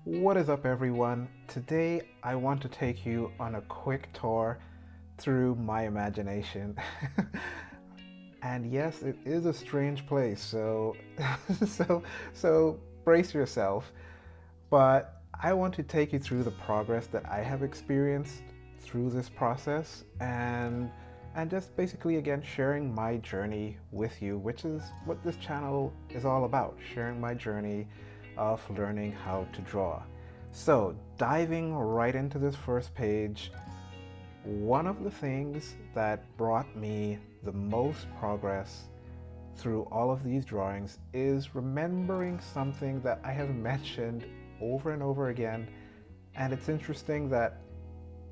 What is up, everyone? Today I want to take you on a quick tour through my imagination. And yes, it is a strange place, so so so brace yourself. But I want to take you through the progress that I have experienced through this process and just basically again sharing my journey with you, which is what this channel is all about, sharing my journey of learning how to draw. So, diving right into this first page, one of the things that brought me the most progress through all of these drawings is remembering something that I have mentioned over and over again. And it's interesting that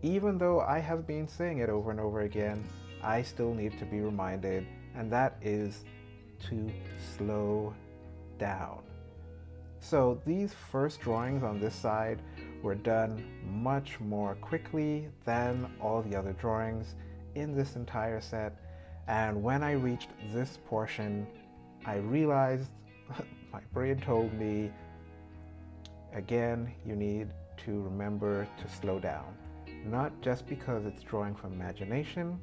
even though I have been saying it over and over again, I still need to be reminded, and that is to slow down. So these first drawings on this side were done much more quickly than all the other drawings in this entire set. And when I reached this portion, I realized my brain told me, again, you need to remember to slow down. Not just because it's drawing from imagination,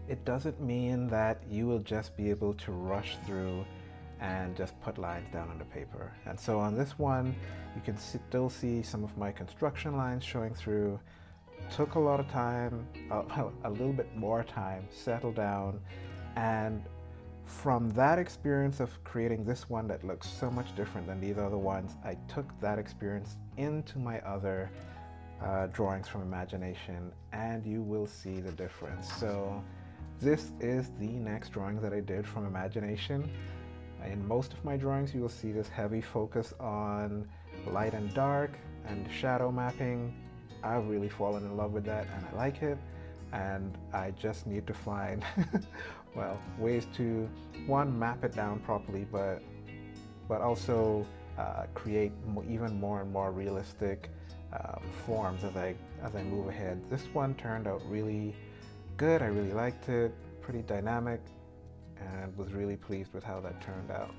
it doesn't mean that you will just be able to rush through and just put lines down on the paper. And so on this one, you can still see some of my construction lines showing through. Took a lot of time, a little bit more time, settle down, and from that experience of creating this one that looks so much different than these other ones, I took that experience into my other drawings from imagination, and you will see the difference. So this is the next drawing that I did from imagination. In most of my drawings, you will see this heavy focus on light and dark and shadow mapping. I've really fallen in love with that and I like it. And I just need to find, well, ways to, one, map it down properly, but also create even more and more realistic forms as I move ahead. This one turned out really good. I really liked it, pretty dynamic, and was really pleased with how that turned out.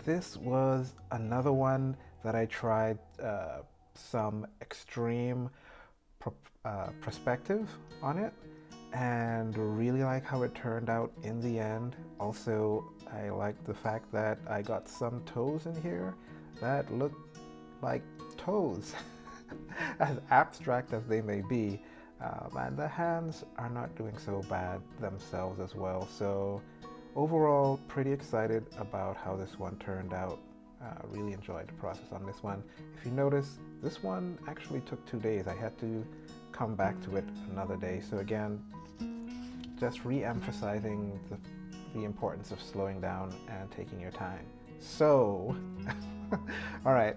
This was another one that I tried some extreme perspective on it and really like how it turned out in the end. Also, I like the fact that I got some toes in here that look like toes, as abstract as they may be. And the hands are not doing so bad themselves as well. So overall, pretty excited about how this one turned out. Really enjoyed the process on this one. If you notice, this one actually took 2 days. I had to come back to it another day. So again, just re-emphasizing the importance of slowing down and taking your time. So, all right.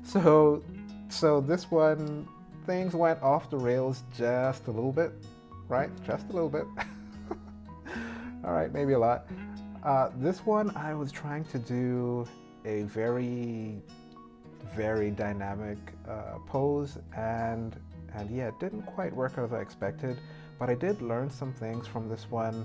so this one, things went off the rails just a little bit, right? Just a little bit. All right, maybe a lot. This one, I was trying to do a very dynamic pose, and yeah, it didn't quite work as I expected, but I did learn some things from this one.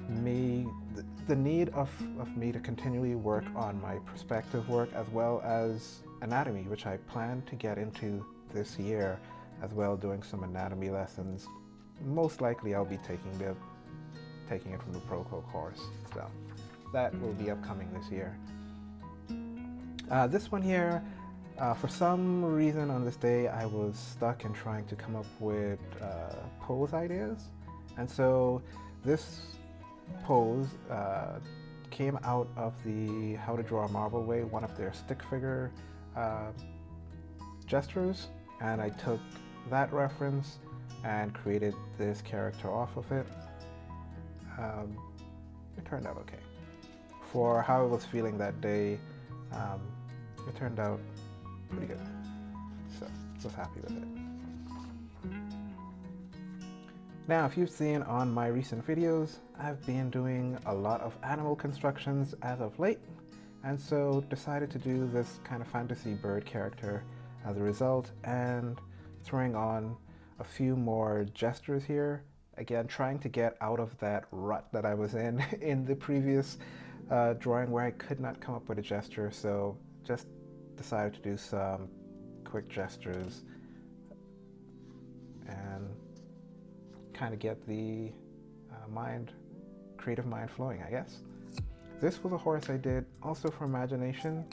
The need of me to continually work on my perspective work as well as anatomy, which I plan to get into this year as well, doing some anatomy lessons. Most likely I'll be taking it from the Proco course, so that will be upcoming this year. This one here, for some reason on this day I was stuck in trying to come up with pose ideas, and so this pose came out of the How to Draw a Marvel Way, one of their stick figure gestures, and I took that reference and created this character off of it. It turned out okay. For how I was feeling that day, it turned out pretty good. So, was happy with it. Now, if you've seen on my recent videos, I've been doing a lot of animal constructions as of late, and so decided to do this kind of fantasy bird character as a result, and throwing on a few more gestures here. Again, trying to get out of that rut that I was in the previous drawing where I could not come up with a gesture, so just decided to do some quick gestures and kind of get the creative mind flowing, I guess. This was a horse I did also for imagination.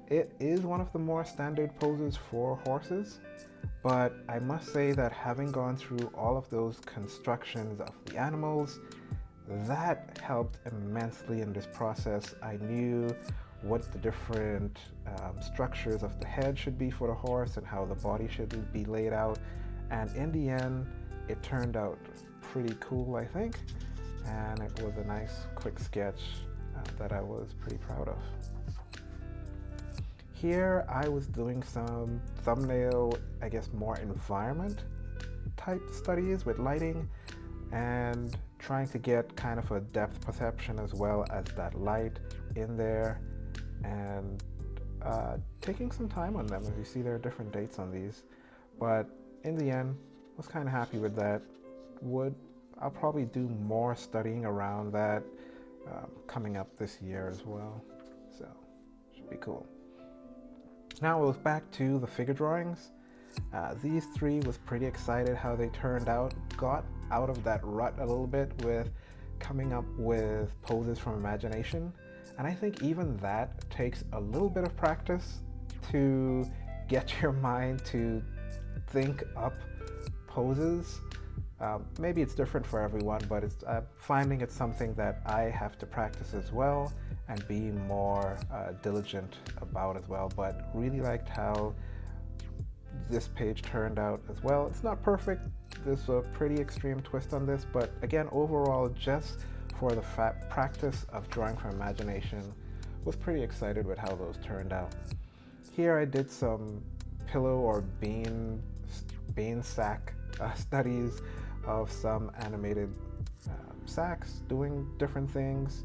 It is one of the more standard poses for horses, but I must say that having gone through all of those constructions of the animals, that helped immensely in this process. I knew what the different structures of the head should be for the horse and how the body should be laid out. And in the end, it turned out pretty cool, I think. And it was a nice, quick sketch that I was pretty proud of. Here, I was doing some thumbnail, I guess more environment type studies with lighting and trying to get kind of a depth perception as well as that light in there, and taking some time on them. As you see, there are different dates on these, but in the end, was kind of happy with that. I'll probably do more studying around that coming up this year as well, so should be cool. Now it was back to the figure drawings. These three was pretty excited how they turned out. Got out of that rut a little bit with coming up with poses from imagination. And I think even that takes a little bit of practice to get your mind to think up poses. Maybe it's different for everyone, but I'm finding it's something that I have to practice as well and be more diligent about as well. But really liked how this page turned out as well. It's not perfect. There's a pretty extreme twist on this, but again, overall, just for the practice of drawing from imagination, was pretty excited with how those turned out. Here I did some pillow or bean sack studies of some animated sacks doing different things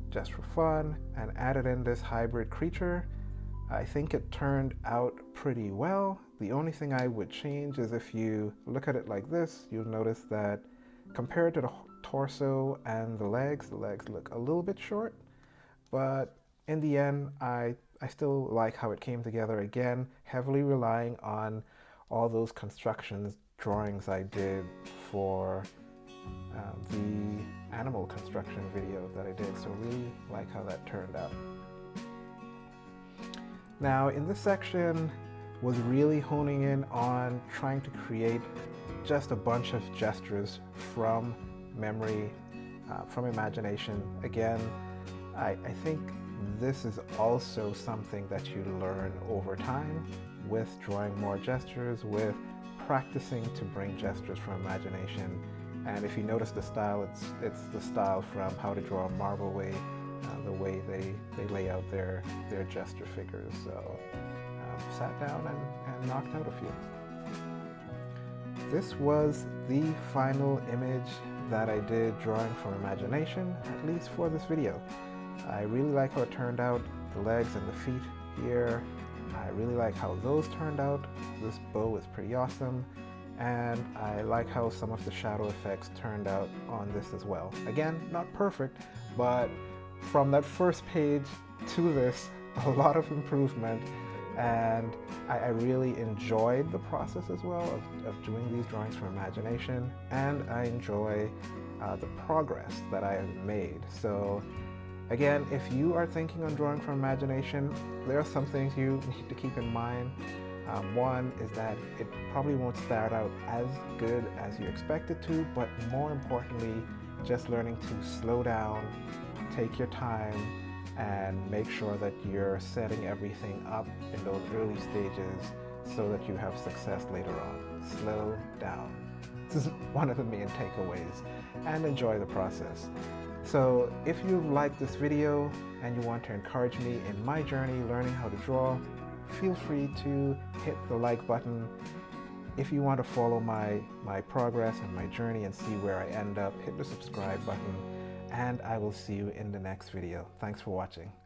just for fun, and added in this hybrid creature. I think it turned out pretty well. The only thing I would change is if you look at it like this, you'll notice that compared to the torso and the legs look a little bit short, but in the end, I still like how it came together. Again, heavily relying on all those constructions, drawings I did for the animal construction video that I did, so really like how that turned out. Now in this section was really honing in on trying to create just a bunch of gestures from memory, from imagination. Again, I think this is also something that you learn over time with drawing more gestures, with practicing to bring gestures from imagination. And if you notice the style, it's the style from How to Draw a Marvel Way, the way they lay out their gesture figures. So sat down and knocked out a few. This was the final image that I did drawing from imagination, at least for this video. I really like how it turned out, the legs and the feet here. I really like how those turned out. This bow is pretty awesome. And I like how some of the shadow effects turned out on this as well. Again, not perfect, but from that first page to this, a lot of improvement. And I really enjoyed the process as well of doing these drawings from imagination. And I enjoy the progress that I have made. So again, if you are thinking on drawing from imagination, there are some things you need to keep in mind. One is that it probably won't start out as good as you expect it to, but more importantly, just learning to slow down, take your time, and make sure that you're setting everything up in those early stages so that you have success later on. Slow down. This is one of the main takeaways, and enjoy the process. So if you've liked this video and you want to encourage me in my journey learning how to draw, feel free to hit the like button. If you want to follow my progress and my journey and see where I end up, hit the subscribe button, and I will see you in the next video. Thanks for watching.